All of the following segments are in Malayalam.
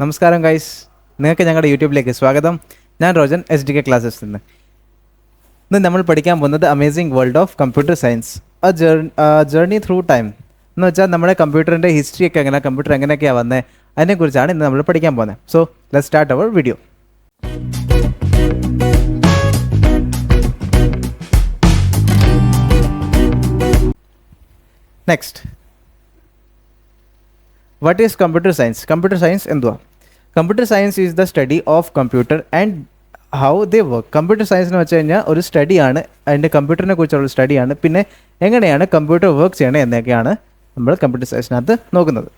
നമസ്കാരം ഗൈസ്, നിങ്ങൾക്ക് ഞങ്ങളുടെ യൂട്യൂബിലേക്ക് സ്വാഗതം. ഞാൻ റോജൻ, SDK ക്ലാസ്സസ് നിന്ന്. ഇന്ന് നമ്മൾ പഠിക്കാൻ പോകുന്നത് amazing world of computer science, journey through time എന്ന് വെച്ചാൽ നമ്മുടെ കമ്പ്യൂട്ടറിൻ്റെ ഹിസ്റ്ററിയൊക്കെ എങ്ങനെ, കമ്പ്യൂട്ടർ എങ്ങനെയൊക്കെയാണ് വന്നത്, അതിനെക്കുറിച്ചാണ് ഇന്ന് നമ്മൾ പഠിക്കാൻ പോകുന്നത്. So let's start our video. Next, what is computer science? Computer science എന്തുവാ? Computer science is the study of computer and how they work. Computer science എന്ന് വെച്ച് കഴിഞ്ഞാൽ ഒരു സ്റ്റഡിയാണ്, അതിൻ്റെ കമ്പ്യൂട്ടറിനെ കുറിച്ചുള്ള സ്റ്റഡിയാണ്. പിന്നെ എങ്ങനെയാണ് കമ്പ്യൂട്ടർ വർക്ക് ചെയ്യണത് എന്നൊക്കെയാണ് നമ്മൾ കമ്പ്യൂട്ടർ സയൻസിനകത്ത് നോക്കുന്നത്.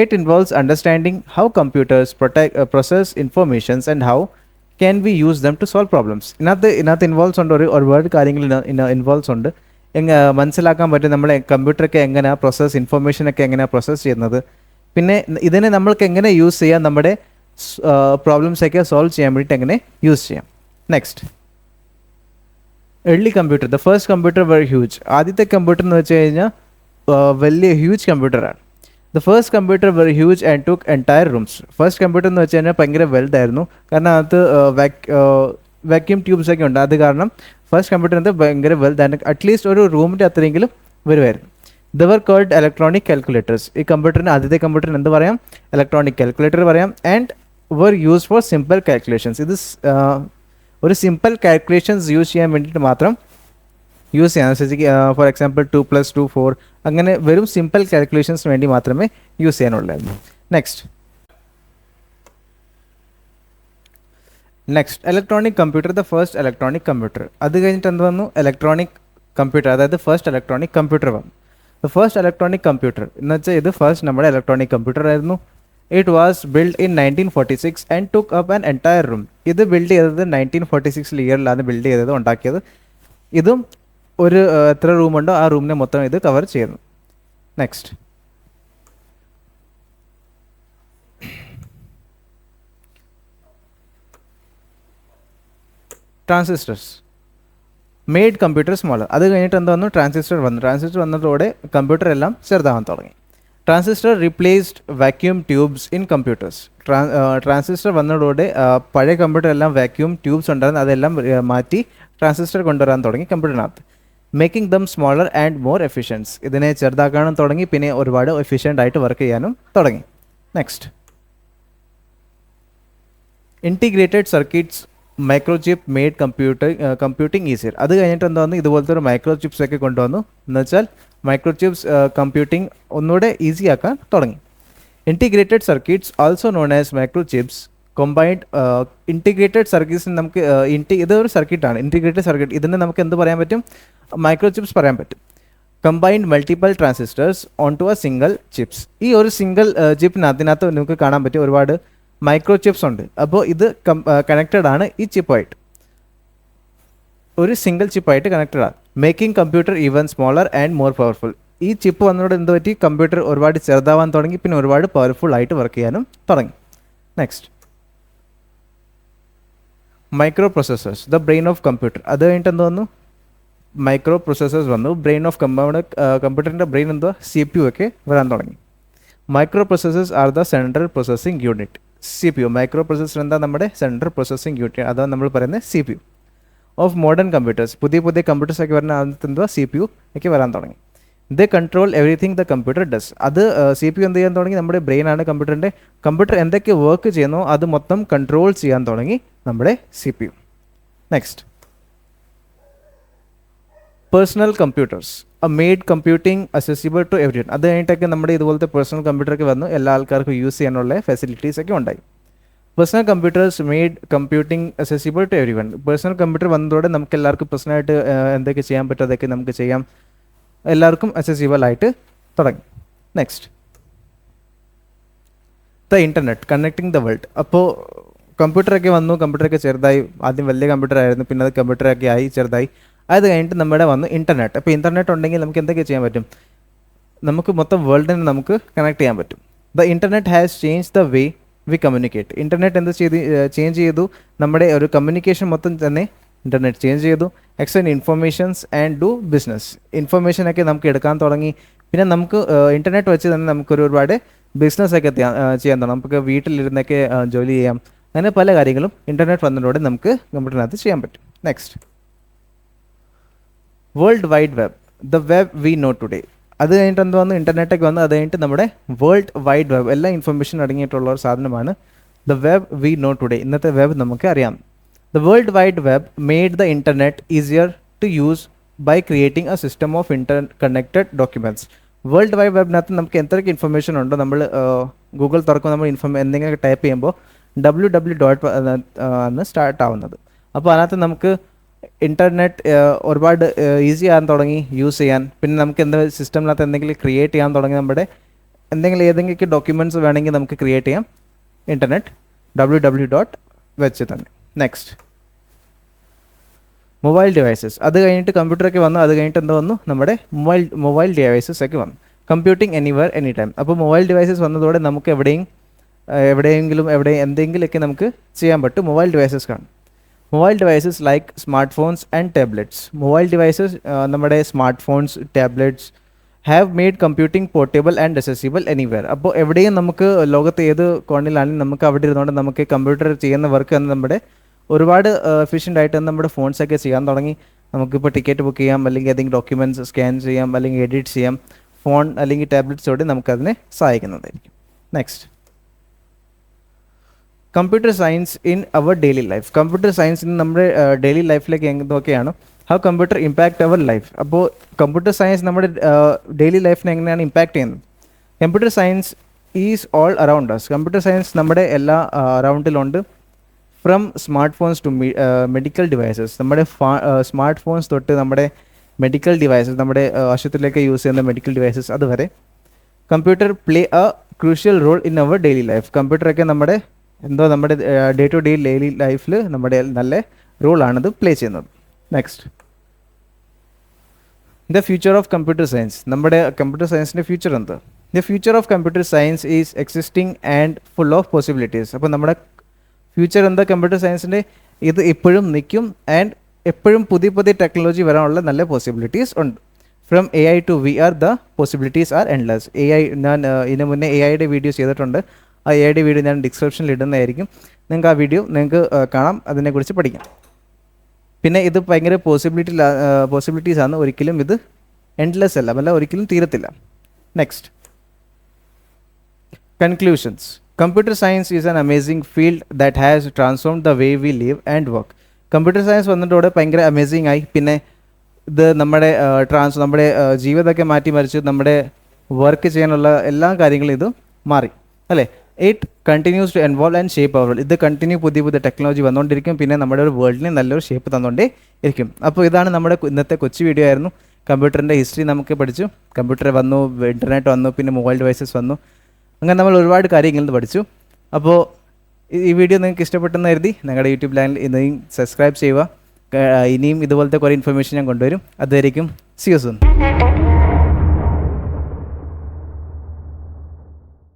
It involves understanding how computers process informations and how can we use them to solve problems. ഇതിനകത്ത് ഇൻവോൾവ്സ് ഉണ്ട്, ഒരുപാട് കാര്യങ്ങൾ ഇൻവോൾവ്സ് ഉണ്ട്. മനസ്സിലാക്കാൻ പറ്റും നമ്മളെ കമ്പ്യൂട്ടറൊക്കെ എങ്ങനെയാണ് ഇൻഫോർമേഷനൊക്കെ എങ്ങനെയാണ് പ്രോസസ്സ് ചെയ്യുന്നത്. പിന്നെ ഇതിനെ നമ്മൾക്ക് എങ്ങനെ യൂസ് ചെയ്യാം, നമ്മുടെ പ്രോബ്ലംസൊക്കെ സോൾവ് ചെയ്യാൻ വേണ്ടിയിട്ട് എങ്ങനെ യൂസ് ചെയ്യാം. Next, early computer. The first computer were huge. ആദ്യത്തെ കമ്പ്യൂട്ടർ എന്ന് വെച്ച് കഴിഞ്ഞാൽ വലിയ ഹ്യൂജ് കമ്പ്യൂട്ടറാണ്. The first computer were huge and took entire rooms. First computer എന്ന് വെച്ച് കഴിഞ്ഞാൽ ഭയങ്കര വലുതായിരുന്നു, കാരണം അത് വാക്യൂം ട്യൂബ്സ് ഒക്കെ ഉണ്ട്. അത് കാരണം ഫസ്റ്റ് കമ്പ്യൂട്ടറിനകത്ത് ഭയങ്കര വലുതായിരുന്നു, അറ്റ്ലീസ്റ്റ് ഒരു റൂമിൻ്റെ അത്രയെങ്കിലും വരുമായിരുന്നു. They were called electronic calculators. ഈ കമ്പ്യൂട്ടറിന്, ആദ്യത്തെ കമ്പ്യൂട്ടറിന് എന്ത് പറയാം? ഇലക്ട്രോണിക് കാൽക്കുലേറ്റർ പറയാം. And were use for simple calculations. ഇത് ഒരു സിമ്പിൾ കാൽക്കുലേഷൻസ് യൂസ് ചെയ്യാൻ വേണ്ടിയിട്ട് മാത്രം യൂസ് ചെയ്യാം. ഫോർ എക്സാമ്പിൾ 2 + 2 4, അങ്ങനെ വെറും സിമ്പിൾ കാൽക്കുലേഷൻസിന് വേണ്ടി മാത്രമേ യൂസ് ചെയ്യാനുള്ളായിരുന്നു. Next electronic computer. The first electronic computer. അത് കഴിഞ്ഞിട്ട് എന്ത് വന്നു? ഇലക്ട്രോണിക് കമ്പ്യൂട്ടർ, അതായത് ഫസ്റ്റ് ഇലക്ട്രോണിക് കമ്പ്യൂട്ടർ വന്നു. ദ ഫസ്റ്റ് ഇലക്ട്രോണിക് കമ്പ്യൂട്ടർ എന്ന് വെച്ചാൽ ഇത് ഫസ്റ്റ് നമ്മുടെ ഇലക്ട്രോണിക് കമ്പ്യൂട്ടർ ആയിരുന്നു. It was build in 1946 and took up an entire room. ഇത് ബിൽഡ് ചെയ്തത് 1946 ഇയറിലാണ് ബിൽഡ് ചെയ്തത്, ഉണ്ടാക്കിയത്. ഇതും ഒരു എത്ര റൂമുണ്ടോ ആ റൂമിനെ മൊത്തം ഇത് കവർ ചെയ്യുന്നു. Next, transistors made computer smaller. അത് കഴിഞ്ഞിട്ട് എന്ത് വന്നു? ട്രാൻസിസ്റ്റർ വന്നു. ട്രാൻസിസ്റ്റർ വന്നതോടെ കമ്പ്യൂട്ടർ എല്ലാം ചെറുതാവാൻ തുടങ്ങി. Transistor replaced vacuum tubes in computers. Transistor വന്നതോടെ പഴയ കമ്പ്യൂട്ടർ എല്ലാം വാക്യൂം ട്യൂബ്സ് ഉണ്ടായിരുന്നു, അതെല്ലാം മാറ്റി ട്രാൻസിസ്റ്റർ കൊണ്ടുവരാൻ തുടങ്ങി കമ്പ്യൂട്ടറിനകത്ത്. Making them smaller and more efficient. ഇതിനെ ചെറുതാക്കാനും തുടങ്ങി, പിന്നെ ഒരുപാട് എഫിഷ്യൻ്റ് ആയിട്ട് വർക്ക് ചെയ്യാനും തുടങ്ങി. Next, integrated circuits microchip made computing easier. അത് കഴിഞ്ഞിട്ട് എന്താ വന്നു? ഇതുപോലത്തെ ഒരു മൈക്രോചിപ്സ് ഒക്കെ കൊണ്ടുവന്നു. എന്ന് വെച്ചാൽ മൈക്രോചിപ്സ് കമ്പ്യൂട്ടിംഗ് ഒന്നുകൂടെ ഈസി ആക്കാൻ തുടങ്ങി. Integrated circuits also known as microchips combined. Integrated സർക്യൂട്ട്സിന് നമുക്ക് ഇതൊരു സർക്യൂട്ടാണ്, ഇൻറ്റിഗ്രേറ്റഡ് സർക്യൂട്ട്. ഇതിന് നമുക്ക് എന്ത് പറയാൻ പറ്റും? മൈക്രോചിപ്സ് പറയാൻ പറ്റും. Combined multiple transistors on to a single chips. ഈ ഒരു സിംഗിൾ ചിപ്പിനകത്ത് നമുക്ക് കാണാൻ പറ്റും ഒരുപാട് മൈക്രോ ചിപ്സ് ഉണ്ട്. അപ്പോൾ ഇത് കണക്റ്റഡ് ആണ് ഈ ചിപ്പായിട്ട്, ഒരു സിംഗിൾ ചിപ്പായിട്ട് കണക്റ്റഡ് ആണ്. Making computer even smaller and more powerful. ഈ ചിപ്പ് വന്നതോടെ എന്ത് പറ്റി? കമ്പ്യൂട്ടർ ഒരുപാട് ചെറുതാവാൻ തുടങ്ങി, പിന്നെ ഒരുപാട് പവർഫുൾ ആയിട്ട് വർക്ക് ചെയ്യാനും തുടങ്ങി. Next, micro processors, the brain of computer. അത് കഴിഞ്ഞിട്ട് എന്ത് വന്നു? മൈക്രോ പ്രൊസസ്സേഴ്സ് വന്നു. ബ്രെയിൻ ഓഫ് കമ്പ്യൂട്ടറിൻ്റെ ബ്രെയിൻ എന്തുവാ? CPU ഒക്കെ വരാൻ തുടങ്ങി. Micro processors are the central processing unit. CPU, micro processor എന്താ? നമ്മുടെ സെൻട്രൽ പ്രോസസ്സിംഗ് യൂണിറ്റ്, അതാണ് നമ്മൾ പറയുന്നത് CPU ഓഫ് മോഡേൺ കമ്പ്യൂട്ടേഴ്സ്. പുതിയ കമ്പ്യൂട്ടേഴ്സ് ഒക്കെ വരുന്ന എന്തുവാ? CPU ഒക്കെ വരാൻ തുടങ്ങി. The control everything the computer does. അത് CPU എന്ത് ചെയ്യാൻ തുടങ്ങി? നമ്മുടെ ബ്രെയിനാണ് കമ്പ്യൂട്ടറിൻ്റെ. കമ്പ്യൂട്ടർ എന്തൊക്കെ വർക്ക് ചെയ്യുന്നോ അത് മൊത്തം കൺട്രോൾ ചെയ്യാൻ തുടങ്ങി നമ്മുടെ CPU. Next, personal computers made computing accessible to everyone. അത് കഴിഞ്ഞിട്ടൊക്കെ നമ്മുടെ ഇതുപോലത്തെ പേഴ്സണൽ കമ്പ്യൂട്ടറൊക്കെ വന്നു, എല്ലാ ആൾക്കാർക്കും യൂസ് ചെയ്യാനുള്ള ഫെസിലിറ്റീസ് ഒക്കെ ഉണ്ടായി. Personal computers made computing accessible to everyone. Personal computer വന്നതോടെ നമുക്ക് എല്ലാവർക്കും പേഴ്സണലായിട്ട് എന്തൊക്കെ ചെയ്യാൻ പറ്റും അതൊക്കെ നമുക്ക് ചെയ്യാം, എല്ലാവർക്കും അക്സസിബിൾ ആയിട്ട് തുടങ്ങി. Next, the internet connecting the world. അപ്പോൾ കമ്പ്യൂട്ടറൊക്കെ വന്നു, കമ്പ്യൂട്ടറൊക്കെ ചെറുതായി. ആദ്യം വലിയ കമ്പ്യൂട്ടർ ആയിരുന്നു, പിന്നെ അത് കമ്പ്യൂട്ടറൊക്കെ ആയി ചെറുതായി. അത് കഴിഞ്ഞിട്ട് നമ്മുടെ വന്നു ഇൻ്റർനെറ്റ്. അപ്പോൾ ഇൻ്റർനെറ്റ് ഉണ്ടെങ്കിൽ നമുക്ക് എന്തൊക്കെ ചെയ്യാൻ പറ്റും? നമുക്ക് മൊത്തം വേൾഡിനെ നമുക്ക് കണക്ട് ചെയ്യാൻ പറ്റും. The internet has change the way we communicate. Internet എന്ത് ചേഞ്ച് ചെയ്തു? നമ്മുടെ ഒരു കമ്മ്യൂണിക്കേഷൻ മൊത്തം തന്നെ ഇൻ്റർനെറ്റ് ചേഞ്ച് ചെയ്തു. Extend informations and do business. ഇൻഫർമേഷനൊക്കെ നമുക്ക് എടുക്കാൻ തുടങ്ങി, പിന്നെ നമുക്ക് ഇൻ്റർനെറ്റ് വെച്ച് തന്നെ നമുക്കൊരു ഒരുപാട് ബിസിനസ്സൊക്കെ ചെയ്യാൻ തുടങ്ങാം. നമുക്ക് വീട്ടിലിരുന്നൊക്കെ ജോലി ചെയ്യാം. അങ്ങനെ പല കാര്യങ്ങളും ഇൻ്റർനെറ്റ് വന്നതിലൂടെ നമുക്ക് കമ്പ്യൂട്ടറിനകത്ത് ചെയ്യാൻ പറ്റും. Next, world wide web, the web we know today. അത് കഴിഞ്ഞിട്ട് എന്ത് വന്നു, ഇൻ്റർനെറ്റൊക്കെ വന്നു. അത് കഴിഞ്ഞിട്ട് നമ്മുടെ വേൾഡ് വൈഡ് വെബ്, എല്ലാ ഇൻഫർമേഷൻ അടങ്ങിയിട്ടുള്ള ഒരു സാധനമാണ് the web we know today. ഇന്നത്തെ വെബ് നമുക്ക് അറിയാം. The world wide web made the internet easier to use by creating a system of connected documents. World wide വെബിനകത്ത് നമുക്ക് എന്തൊക്കെ ഇൻഫർമേഷൻ ഉണ്ടോ, നമ്മൾ ഗൂഗിൾ തുറക്കുമ്പോൾ നമ്മൾ എന്തെങ്കിലും ടൈപ്പ് ചെയ്യുമ്പോൾ www. എന്ന് സ്റ്റാർട്ട് ആവുന്നത്. അപ്പോൾ അതിനകത്ത് നമുക്ക് ഇൻ്റർനെറ്റ് ഒരുപാട് ഈസി ആകാൻ തുടങ്ങി യൂസ് ചെയ്യാൻ. പിന്നെ നമുക്ക് സിസ്റ്റമിനകത്ത് എന്തെങ്കിലും ക്രിയേറ്റ് ചെയ്യാൻ തുടങ്ങി. നമ്മുടെ ഏതെങ്കിലും ഡോക്യുമെൻറ്റ്സ് വേണമെങ്കിൽ നമുക്ക് ക്രിയേറ്റ് ചെയ്യാം ഇൻ്റർനെറ്റ് www. വെച്ച് തന്നെ. Next, mobile devices. അത് കഴിഞ്ഞിട്ട് കമ്പ്യൂട്ടറൊക്കെ വന്നു. അത് കഴിഞ്ഞിട്ട് എന്ത് വന്നു, നമ്മുടെ മൊബൈൽ ഡിവൈസസ് ഒക്കെ വന്നു. Computing anywhere any time. അപ്പോൾ മൊബൈൽ ഡിവൈസസ് വന്നതോടെ നമുക്ക് എന്തെങ്കിലുമൊക്കെ നമുക്ക് ചെയ്യാൻ പറ്റും. മൊബൈൽ ഡിവൈസസ് കാണും. Mobile devices like smart phones and tablets. Mobile devices നമ്മുടെ smart phones, tablets have made computing portable and accessible anywhere. അപ്പോൾ എവിടെയും നമുക്ക് ലോകത്ത് ഏത് കോണിലാണെങ്കിലും നമുക്ക് അവിടെ ഇരുന്നുകൊണ്ട് നമുക്ക് കമ്പ്യൂട്ടർ ചെയ്യുന്ന വർക്ക് എന്ന് നമ്മുടെ ഒരുപാട് എഫിഷ്യൻ്റ് ആയിട്ട് നമ്മുടെ ഫോൺസൊക്കെ ചെയ്യാൻ തുടങ്ങി. നമുക്കിപ്പോൾ ടിക്കറ്റ് ബുക്ക് ചെയ്യാം, അല്ലെങ്കിൽ ഏതെങ്കിലും ഡോക്യുമെൻറ്റ്സ് സ്കാൻ ചെയ്യാം, അല്ലെങ്കിൽ എഡിറ്റ് ചെയ്യാം. ഫോൺ അല്ലെങ്കിൽ ടാബ്ലറ്റ്സോടെ നമുക്കതിനെ സഹായിക്കുന്നതായിരിക്കും. Next, computer science in our daily life. Computer science in നമ്മുടെ ഡെയിലി ലൈഫിലേക്ക് എന്തൊക്കെയാണ്, how computer impact our life. അപ്പോൾ കമ്പ്യൂട്ടർ സയൻസ് നമ്മുടെ ഡെയിലി ലൈഫിനെ എങ്ങനെയാണ് ഇമ്പാക്റ്റ് ചെയ്യുന്നത്. Computer science is all around us. Computer science നമ്മുടെ എല്ലാ അറൗണ്ടിലുണ്ട്. From smart phones to medical devices. നമ്മുടെ സ്മാർട്ട് ഫോൺസ് തൊട്ട് നമ്മുടെ മെഡിക്കൽ ഡിവൈസസ്, നമ്മുടെ ആശുപത്രിയിലേക്ക് യൂസ് ചെയ്യുന്ന മെഡിക്കൽ ഡിവൈസസ് അതുവരെ computer play a crucial role in our daily life. കമ്പ്യൂട്ടറൊക്കെ നമ്മുടെ ഡേ ടു ഡേ ഡെയിലി ലൈഫിൽ നമ്മുടെ നല്ല റോളാണിത് പ്ലേ ചെയ്യുന്നത്. Next, the future of computer science. നമ്മുടെ കമ്പ്യൂട്ടർ സയൻസിൻ്റെ ഫ്യൂച്ചർ എന്ത്? The future of computer science is existing and full of possibilities. അപ്പോൾ നമ്മുടെ ഫ്യൂച്ചർ എന്താ കമ്പ്യൂട്ടർ സയൻസിൻ്റെ? ഇത് എപ്പോഴും നിൽക്കും ആൻഡ് എപ്പോഴും പുതിയ പുതിയ ടെക്നോളജി വരാനുള്ള നല്ല പോസിബിലിറ്റീസ് ഉണ്ട്. From AI to VR the possibilities are endless. AI ഞാൻ ഇതിന് മുന്നേ AIയുടെ വീഡിയോ ചെയ്തിട്ടുണ്ട്. ആ AIയുടെ വീഡിയോ ഞാൻ ഡിസ്ക്രിപ്ഷനിൽ ഇടുന്നതായിരിക്കും. നിങ്ങൾക്ക് ആ വീഡിയോ കാണാം, അതിനെക്കുറിച്ച് പഠിക്കാം. പിന്നെ ഇത് ഭയങ്കര പോസിബിലിറ്റീസ് ആണ്. ഒരിക്കലും ഇത് എൻഡ്ലെസ് അല്ല, ഒരിക്കലും തീരത്തില്ല. Next, conclusions. Computer science is an amazing field that has transformed the way we live and work. Computer science വന്നതോടെ ഭയങ്കര അമേസിംഗ് ആയി. പിന്നെ ഇത് നമ്മുടെ ജീവിതമൊക്കെ മാറ്റിമറിച്ച് നമ്മുടെ വർക്ക് ചെയ്യാനുള്ള എല്ലാ കാര്യങ്ങളും ഇത് മാറി, അല്ലേ? It continues to evolve and shape our world. ഇത് കണ്ടിന്യൂ പുതിയ ടെക്നോളജി വന്നുകൊണ്ടിരിക്കും. പിന്നെ നമ്മുടെ ഒരു വേൾഡിന് നല്ലൊരു ഷേപ്പ് തന്നുകൊണ്ടേ ഇരിക്കും. അപ്പോൾ ഇതാണ് നമ്മുടെ ഇന്നത്തെ കൊച്ചു വീഡിയോ ആയിരുന്നു. കമ്പ്യൂട്ടറിൻ്റെ ഹിസ്റ്ററി നമുക്ക് പഠിച്ചു. കമ്പ്യൂട്ടർ വന്നു, ഇൻ്റർനെറ്റ് വന്നു, പിന്നെ മൊബൈൽ ഡിവൈസസ് വന്നു. അങ്ങനെ നമ്മൾ ഒരുപാട് കാര്യങ്ങൾ പഠിച്ചു. അപ്പോൾ ഈ വീഡിയോ നിങ്ങൾക്ക് ഇഷ്ടപ്പെട്ടെന്ന് കരുതി ഞങ്ങളുടെ യൂട്യൂബ് ചാനൽ ഇനിയും സബ്സ്ക്രൈബ് ചെയ്യുക. ഇനിയും ഇതുപോലത്തെ കുറേ ഇൻഫർമേഷൻ ഞാൻ കൊണ്ടുവരും. അതുവരെയും സീ യു സൂൺ.